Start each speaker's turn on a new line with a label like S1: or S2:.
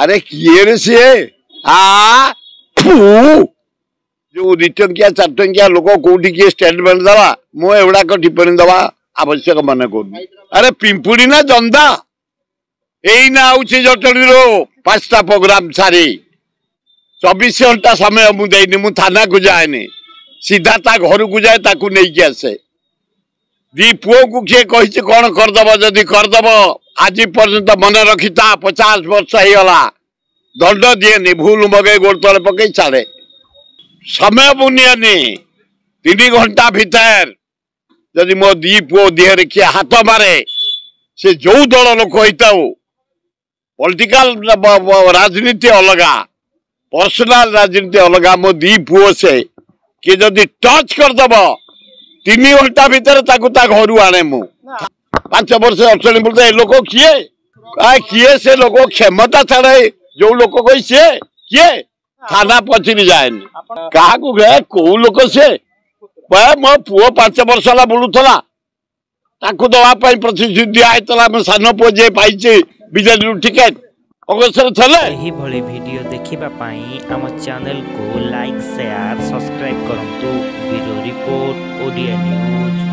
S1: अरे किए रे सी जो रिटंकिया चारटंकिया लोक कौटी किए स्टेटमेंट दवा मु एगुड़ाक टिप्पणी दवा आवश्यक मन कर। अरे पिंपुड़ी ना जंदा यही ना आउछि जटणी रो 5टा प्रोग्राम सारी 24 घंटा समय मुझे मु थाना को जाए सीधा ता घर को जाए ताकू नहीं कि आसे दी पुओ को किए कही कौन करदब जदि करदब आज पर्यंत मन रखी था 50 वर्ष होगा दंड दिए भूल मगे गोड़ तले पकई छाड़े समय बुनियानी 3 घंटा भीतर जदि मो दी पुओ देहरे किए हाथ मारे से जो दल लोक होता पॉलिटिकल राजनीति अलगा पर्सनल राजनीति अलगा मो दी पुओ से किए जदि टच करदब 3 घंटा भीतर घर आने मु 5 वर्ष अड़चनी बोलते लोक किए किए से लोक क्षमता छाड़े जो लोक कही सी किए थाना पचरी जाए क्या कौ लोक सी मो पुओ 5 वर्ष है बुलूला दवाई प्रतिश्रुति दिखाई मो सान पुओ जे पाई बीजेडी टिकेट अग्रसर थे।
S2: वीडियो देखिबा पाई आम चैनल को लाइक शेयर सब्सक्राइब करंतु। Bureau report Odia news.